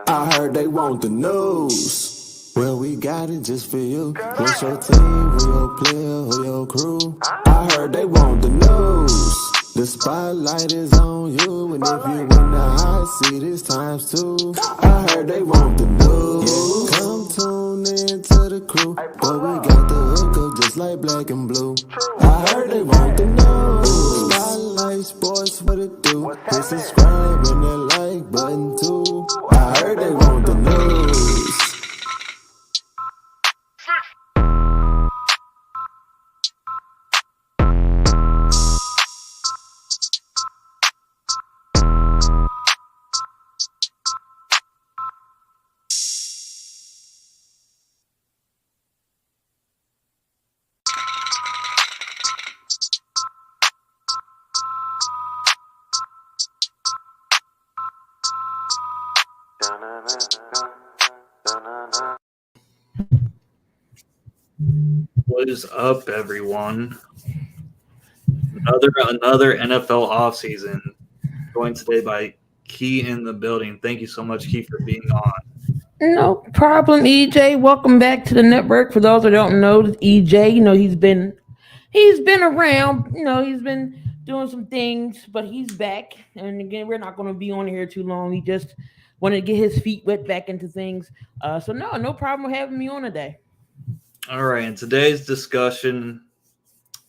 I heard they want the news. Well, we got it just for you. What's your team? Who your player? Who your crew? I heard they want the news. The spotlight is on you, and if you in the hot seat, it's times two. I heard they want the news. Come tune in to the crew, but we got the hookup just like black and blue. I heard they want the news. Spotlight Sports, what it do? Hit subscribe and that like button too. I heard they want the news. What is up, everyone? Another NFL offseason. Joined today by Key in the building. Thank you so much, Key, for being on. No problem, EJ. Welcome back to the network. For those that don't know, EJ, he's been around. He's been doing some things, but he's back. And again, we're not going to be on here too long. He just wanted to get his feet wet back into things. So no problem having me on today. All right, and today's discussion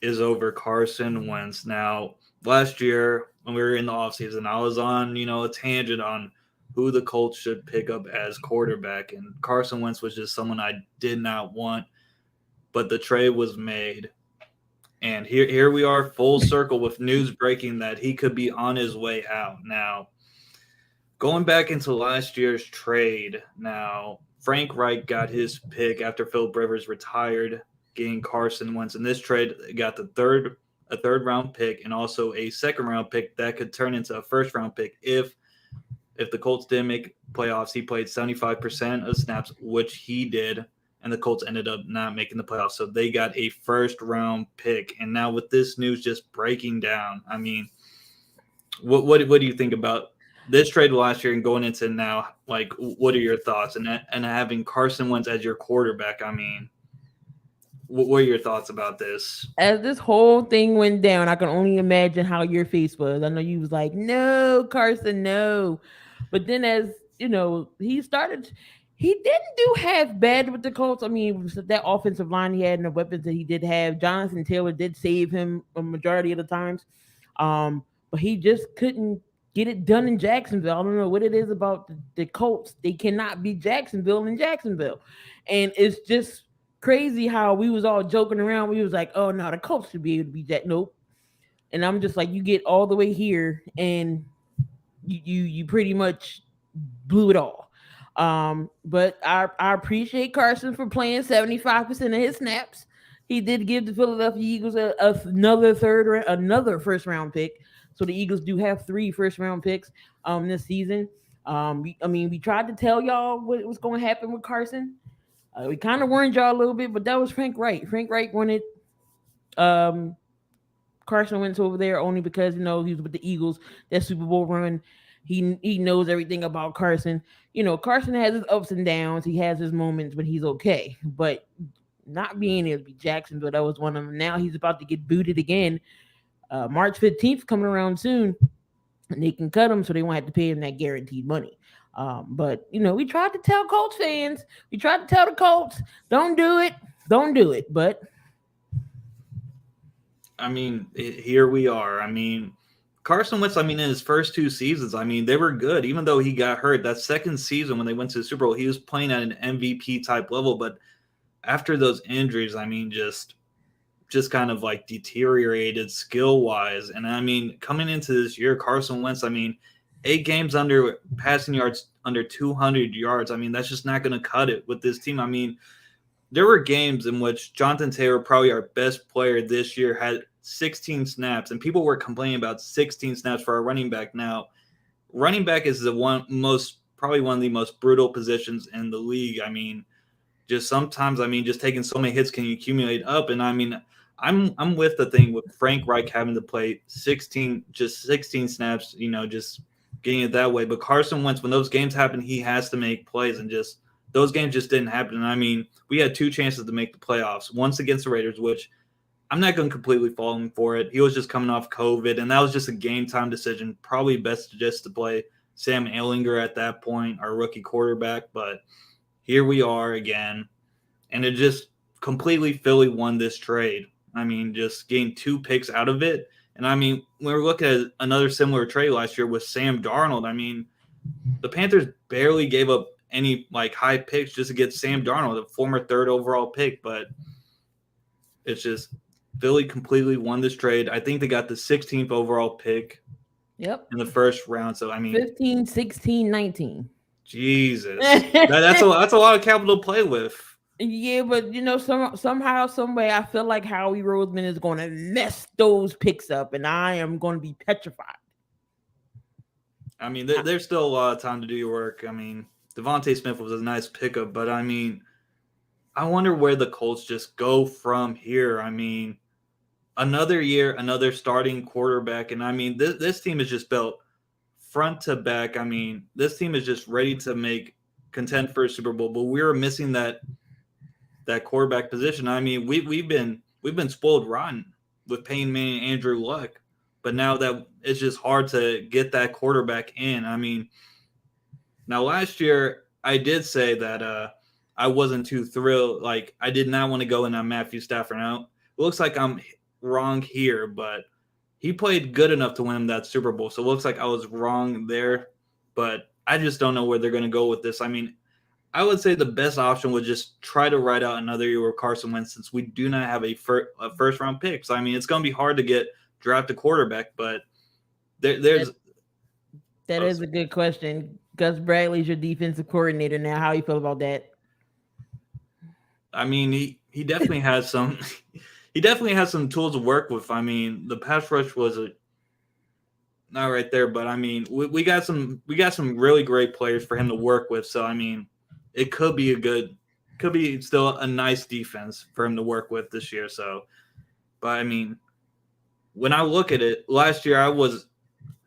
is over Carson Wentz. Now, last year when we were in the offseason, I was on, a tangent on who the Colts should pick up as quarterback, and Carson Wentz was just someone I did not want, but the trade was made. And here we are, full circle, with news breaking that he could be on his way out. Now, going back into last year's trade, now Frank Reich got his pick after Philip Rivers retired, getting Carson Wentz. In this trade, got a third round pick and also a second round pick that could turn into a first round pick if the Colts didn't make playoffs. He played 75% of snaps, which he did, and the Colts ended up not making the playoffs. So they got a first round pick. And now with this news just breaking down, I mean, what do you think about this trade last year and going into now? Like, what are your thoughts? And having Carson Wentz as your quarterback, I mean, what are your thoughts about this? As this whole thing went down, I can only imagine how your face was. I know you was like, "No, Carson, no." But then, as he started. He didn't do half bad with the Colts. I mean, that offensive line he had and the weapons that he did have, Jonathan Taylor did save him a majority of the times. But he just couldn't get it done in Jacksonville. I don't know what it is about the Colts. They cannot beat Jacksonville in Jacksonville. And it's just crazy how we was all joking around. We was like, oh no, the Colts should be able to beat Jack. Nope. And I'm just like, you get all the way here and you pretty much blew it all. But I appreciate Carson for playing 75% of his snaps. He did give the Philadelphia Eagles another first round pick. So the Eagles do have 3 first round picks this season. We tried to tell y'all what was going to happen with Carson. We kind of warned y'all a little bit, but that was Frank Reich. Frank Reich wanted Carson Wentz over there only because he was with the Eagles, that Super Bowl run. He knows everything about Carson. Carson has his ups and downs. He has his moments, but he's okay. But not being able to be Jacksonville, that was one of them. Now he's about to get booted again. March 15th coming around soon, and they can cut him, so they won't have to pay him that guaranteed money. But we tried to tell Colts fans, we tried to tell the Colts, don't do it. But I mean, here we are. I mean, Carson Wentz, in his first 2 seasons, they were good. Even though he got hurt, that second season when they went to the Super Bowl, he was playing at an MVP type level. But after those injuries, just kind of like deteriorated skill wise. And coming into this year, Carson Wentz, 8 games under passing yards under 200 yards. That's just not going to cut it with this team. There were games in which Jonathan Taylor, probably our best player this year, had 16 snaps, and people were complaining about 16 snaps for our running back. Now, running back is probably one of the most brutal positions in the league. Just sometimes, just taking so many hits can accumulate up. And I'm with the thing with Frank Reich having to play 16 snaps, just getting it that way. But Carson Wentz, when those games happen, he has to make plays, and just those games just didn't happen. And I mean, we had 2 chances to make the playoffs. Once against the Raiders, which I'm not going to completely fault him for it. He was just coming off COVID, and that was just a game time decision. Probably best just to play Sam Ehlinger at that point, our rookie quarterback. But here we are again, and it just completely Philly won this trade. I mean, just getting 2 picks out of it. And I mean, when we're looking at another similar trade last year with Sam Darnold, I mean, the Panthers barely gave up any like high picks just to get Sam Darnold, a former 3rd overall pick. But it's just Philly completely won this trade. I think they got the 16th overall pick. Yep. In the first round. So I mean, 15, 16, 19. Jesus, that's a lot of capital to play with. Yeah, but somehow, some way, I feel like Howie Roseman is going to mess those picks up, and I am going to be petrified. I mean, there's still a lot of time to do your work. I mean, Devontae Smith was a nice pickup, but I mean, I wonder where the Colts just go from here. I mean, another year, another starting quarterback, and I mean, this team is just built front to back. I mean, this team is just ready to contend for a Super Bowl, but we were missing that quarterback position. I mean, we've been spoiled rotten with Peyton Manning and Andrew Luck, but now that it's just hard to get that quarterback in. I mean, now last year I did say that I wasn't too thrilled. Like, I did not want to go in on Matthew Stafford. Now it looks like I'm wrong here, but he played good enough to win that Super Bowl. So it looks like I was wrong there, but I just don't know where they're going to go with this. I mean, I would say the best option would just try to ride out another year with Carson Wentz, since we do not have a first round pick. So I mean, it's going to be hard to draft a quarterback, but there's that is a good question. Gus Bradley's your defensive coordinator now. How you feel about that? I mean, he definitely has some. He definitely has some tools to work with. I mean, the pass rush was not right there, but I mean, we got some really great players for him to work with. So I mean, it could be still a nice defense for him to work with this year. So, but I mean, when I look at it, last year I was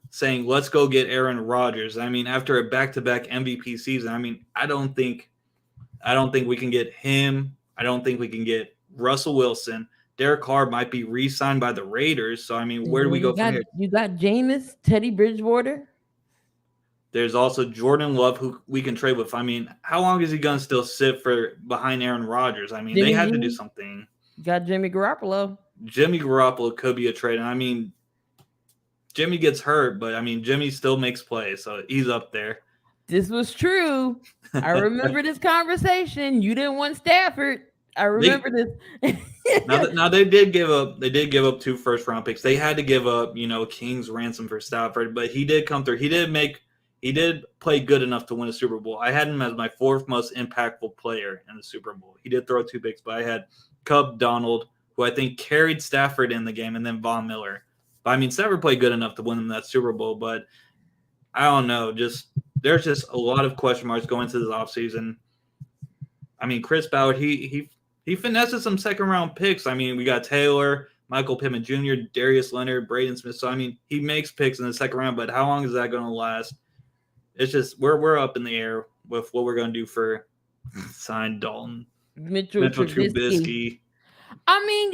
saying let's go get Aaron Rodgers. I mean, after a back-to-back MVP season, I mean, I don't think we can get him. I don't think we can get Russell Wilson. Derek Carr might be re-signed by the Raiders. So, I mean, where do we go from here? You got Jameis, Teddy Bridgewater. There's also Jordan Love, who we can trade with. I mean, how long is he going to still sit behind Aaron Rodgers? I mean, they had to do something. You got Jimmy Garoppolo. Jimmy Garoppolo could be a trade. And I mean, Jimmy gets hurt, but I mean, Jimmy still makes plays, so he's up there. This was true. I remember this conversation. You didn't want Stafford. I remember this. now they did give up 2 first round picks. They had to give up, King's ransom for Stafford, but he did come through. He did play good enough to win a Super Bowl. I had him as my 4th most impactful player in the Super Bowl. He did throw 2 picks, but I had Cub Donald, who I think carried Stafford in the game, and then Von Miller. But I mean, Stafford played good enough to win them that Super Bowl, but I don't know. There's just a lot of question marks going into this offseason. I mean, Chris Ballard, he finesses some second-round picks. I mean, we got Taylor, Michael Pittman Jr., Darius Leonard, Braden Smith. So, I mean, he makes picks in the second round, but how long is that going to last? It's just we're up in the air with what we're going to do for sign Dalton. Mitchell Trubisky. I mean,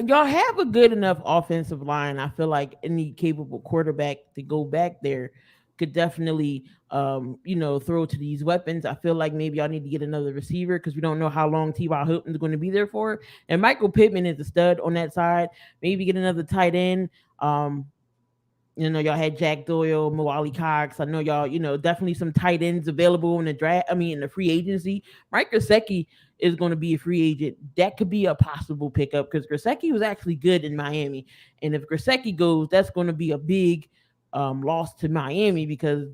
y'all have a good enough offensive line. I feel like any capable quarterback to go back there could definitely, throw to these weapons. I feel like maybe y'all need to get another receiver because we don't know how long T.Y. Hilton is going to be there for. And Michael Pittman is a stud on that side. Maybe get another tight end. Y'all had Jack Doyle, Moali Cox. I know y'all, definitely some tight ends available in the draft. I mean, in the free agency. Mike Gesicki is going to be a free agent. That could be a possible pickup because Gesicki was actually good in Miami. And if Gesicki goes, that's going to be a big loss to Miami because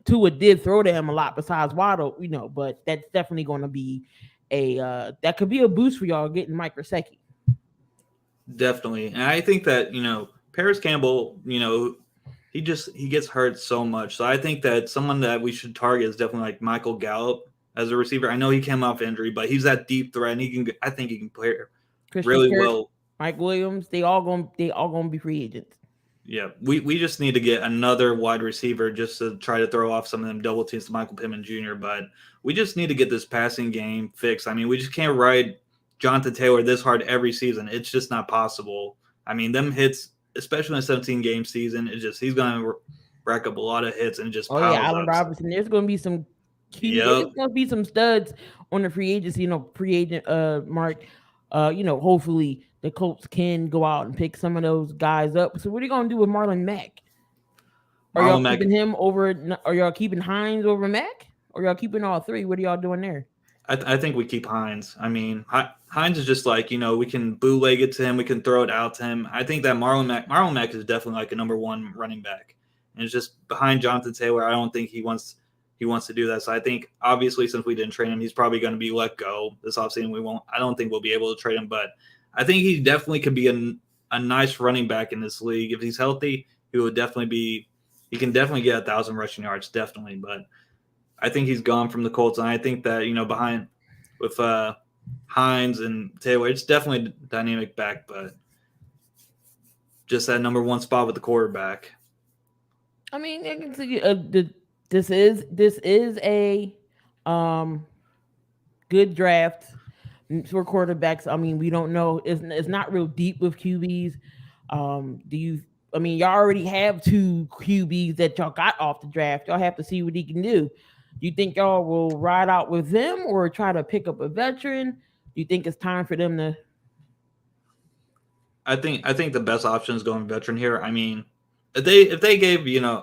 Tua did throw to him a lot besides Waddle, but that's definitely going to be that could be a boost for y'all getting Mike Gesicki. Definitely. And I think that, Paris Campbell, he gets hurt so much. So I think that someone that we should target is definitely like Michael Gallup as a receiver. I know he came off injury, but he's that deep threat, and I think he can play Christian really Kirk, well. Mike Williams, they all going to be free agents. Yeah, we just need to get another wide receiver just to try to throw off some of them double teams to Michael Pittman Jr. But we just need to get this passing game fixed. I mean, we just can't ride Jonathan Taylor this hard every season. It's just not possible. I mean, them hits, especially in a 17-game season, it's just he's going to rack up a lot of hits and just Oh yeah, piles Allen up. Robinson. There's going to be some key. There's Yep. going to be some studs on the free agency. Free agent mark. Hopefully the Colts can go out and pick some of those guys up. So what are you going to do with Marlon Mack? Are y'all Marlon Mack. keeping him over? Are y'all keeping Hines over Mack? Or y'all keeping all three? What are y'all doing there? I think we keep Hines. I mean, Hines is just like, we can bootleg it to him. We can throw it out to him. I think that Marlon Mack is definitely like a number one running back. And it's just behind Jonathan Taylor. I don't think he wants to do that. So I think, obviously, since we didn't trade him, he's probably going to be let go this offseason. I don't think we'll be able to trade him. But I think he definitely could be a nice running back in this league. If he's healthy, he can definitely get 1,000 rushing yards, definitely. But I think he's gone from the Colts, and I think that behind with Hines and Taylor, it's definitely a dynamic back, but just that number one spot with the quarterback. I mean, I can see this is a good draft for quarterbacks. I mean, we don't know. It's not real deep with QBs. I mean, y'all already have two QBs that y'all got off the draft. Y'all have to see what he can do. Do you think y'all will ride out with them or try to pick up a veteran? Do you think it's time for them to? I think the best option is going veteran here. I mean, if they gave,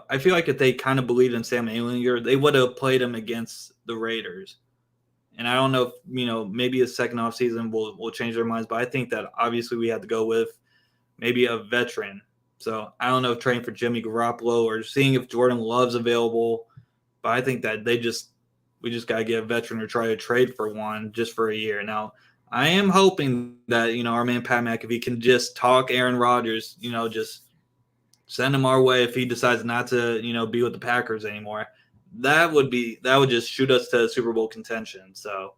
I feel like if they kind of believed in Sam Ehlinger, they would have played him against the Raiders. And I don't know if, maybe a second off season will change their minds, but I think that obviously we had to go with maybe a veteran. So I don't know if trading for Jimmy Garoppolo or seeing if Jordan Love's available. But I think that we just got to get a veteran or try to trade for one just for a year. Now, I am hoping that, our man Pat McAfee can just talk Aaron Rodgers, just send him our way if he decides not to, be with the Packers anymore. That would just shoot us to Super Bowl contention. So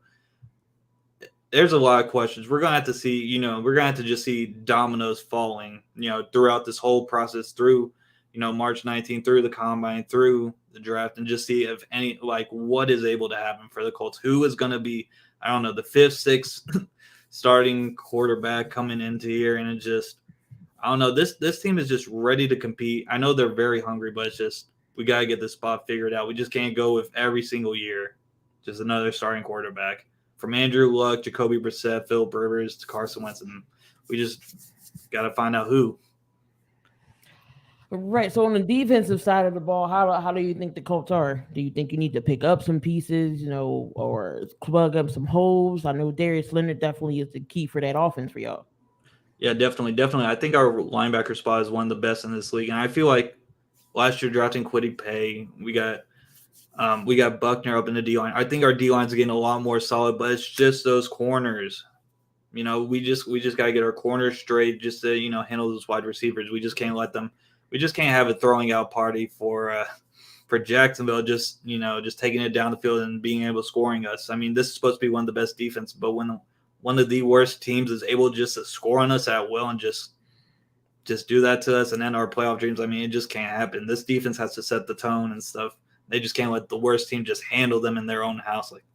there's a lot of questions. We're going to have to see, we're going to have to just see dominoes falling, throughout this whole process through, March 19th, through the combine, through the draft, and just see if what is able to happen for the Colts. Who is going to be, I don't know, the 5th, 6th starting quarterback coming into here. And it just, I don't know, this team is just ready to compete. I know they're very hungry, but it's just, we got to get this spot figured out. We just can't go with every single year just another starting quarterback. From Andrew Luck, Jacoby Brissett, Philip Rivers to Carson Wentz, and we just got to find out who. Right. So on the defensive side of the ball, how do you think the Colts are? Do you think you need to pick up some pieces, or plug up some holes? I know Darius Leonard definitely is the key for that offense for y'all. Yeah, definitely. I think our linebacker spot is one of the best in this league, and I feel like last year drafting Kwity Paye, we got Buckner up in the D line. I think our D line's getting a lot more solid, but it's just those corners. We just gotta get our corners straight just to handle those wide receivers. We just can't let them. We just can't have a throwing out party for Jacksonville. Just taking it down the field and being able to scoring us. I mean, this is supposed to be one of the best defense, but when one of the worst teams is able just to score on us at will and just do that to us and end our playoff dreams, I mean, it just can't happen. This defense has to set the tone and stuff. They just can't let the worst team just handle them in their own house like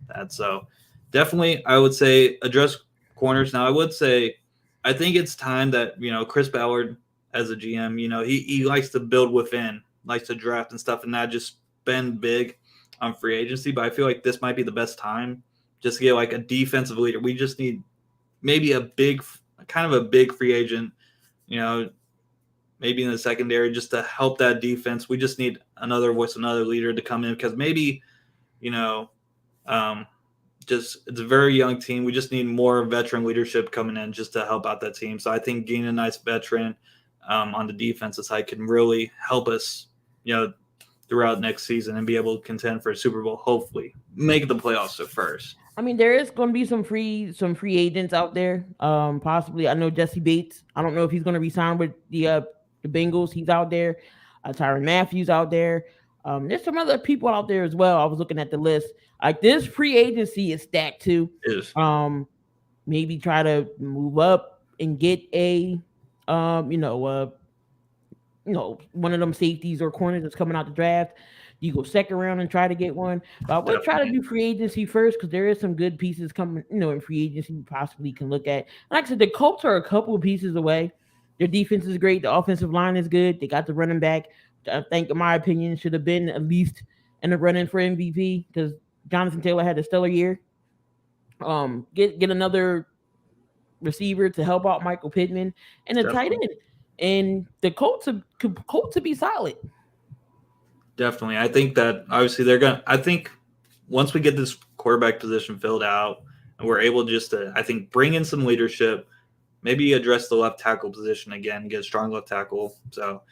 that. So definitely, I would say address corners. Now, I think it's time that, Chris Ballard as a GM, he likes to build within, likes to draft and stuff and not just spend big on free agency. But I feel like this might be the best time just to get like a defensive leader. We just need maybe a big free agent, maybe in the secondary just to help that defense. We just need another voice, another leader to come in because maybe, it's a very young team. We just need more veteran leadership coming in just to help out that team. So I think getting a nice veteran on the defensive side can really help us, throughout next season and be able to contend for a Super Bowl, hopefully. Make the playoffs at first. I mean, there is going to be some free agents out there. Possibly, I know Jesse Bates. I don't know if he's going to resign with the Bengals. He's out there. Tyrann Mathieu out there. There's some other people out there as well. I was looking at the list. Like this free agency is stacked too. It is. Maybe try to move up and get a one of them safeties or corners that's coming out the draft. You go second round and try to get one. But I would try to do free agency first because there is some good pieces coming, in free agency you possibly can look at. Like I said, the Colts are a couple of pieces away. Their defense is great. The offensive line is good. They got the running back. I think, in my opinion, should have been at least in the running for MVP because Jonathan Taylor had a stellar year. Get another receiver to help out Michael Pittman and a tight end. And the Colts to be solid. Definitely. I think that obviously I think once we get this quarterback position filled out and we're able just to, I think, bring in some leadership, maybe address the left tackle position again, get a strong left tackle. So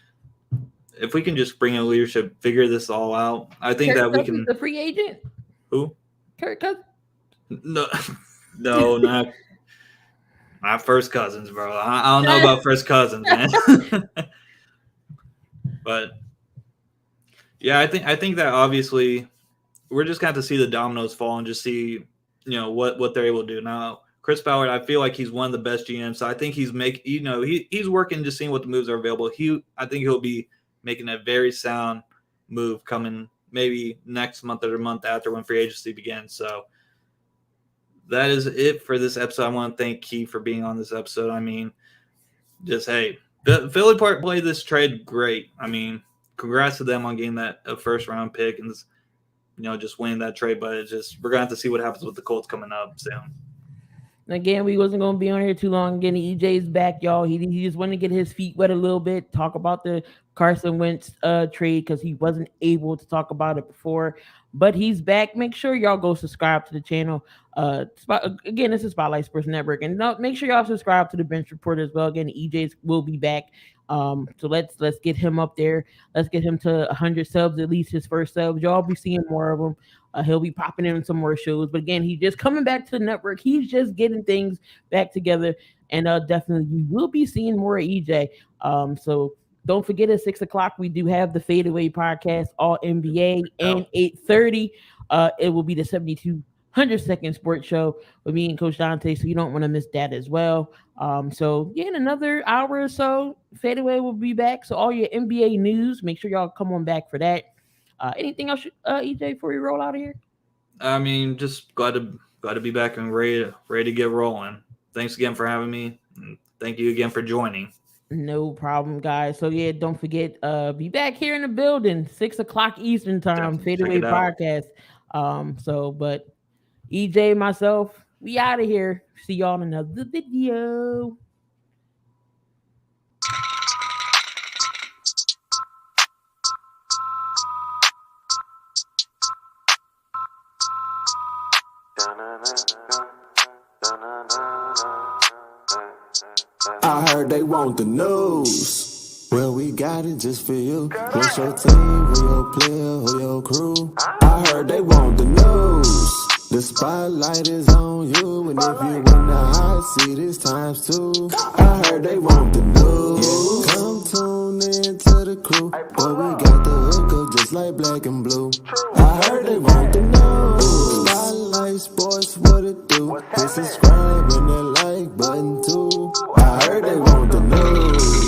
if we can just bring in leadership, figure this all out, I think that we can. The free agent? Who? Kirk Cousins? No, not first cousins, bro. I don't know about first cousins, man. But yeah, I think that obviously we're just going to see the dominoes fall and just see, what they're able to do. Now, Chris Ballard, I feel like he's one of the best GMs. So I think he's he's working, just seeing what the moves are available. I think he'll be making a very sound move coming maybe next month or the month after when free agency begins. So that is it for this episode. I want to thank Keith for being on this episode. I mean, Philly Park played this trade great. I mean, congrats to them on getting that first round pick and just winning that trade. But we're gonna have to see what happens with the Colts coming up soon. Again, we wasn't gonna be on here too long. Again, EJ's back, y'all. He just wanted to get his feet wet a little bit, talk about the Carson Wentz trade because he wasn't able to talk about it before. But he's back. Make sure y'all go subscribe to the channel. Again, this is Spotlight Sports Network, and make sure y'all subscribe to the Bench Report as well. Again, EJ's will be back. So let's get him up there. Let's get him to 100 subs, at least his first subs. Y'all be seeing more of him. He'll be popping in some more shows. But again, he's just coming back to the network. He's just getting things back together, and definitely you will be seeing more of EJ. So don't forget at 6:00 we do have the Fadeaway podcast, all NBA, and 8:30. It will be the 7200-second sports show with me and Coach Donte, so you don't want to miss that as well. So yeah, in another hour or so, Fadeaway will be back. So all your NBA news, make sure y'all come on back for that. Anything else, EJ, before we roll out of here? I mean, just glad to be back and ready to get rolling. Thanks again for having me. And thank you again for joining. No problem, guys. So yeah, don't forget, be back here in the building, 6:00 Eastern time, Fadeaway podcast. But EJ, myself, we out of here. See y'all in another video. I heard they want the news. Well, we got it just for you. What's your team? Who your player? Who your crew? I heard they want the news. The spotlight is on you, and if you in the hot seat, it's times 2. I heard they want the news. Come tune in to the crew, but we got the hookup just like black and blue. I heard they want the news. Spotlight Sports, what it do? Hit subscribe and that like button too. I heard they want the news.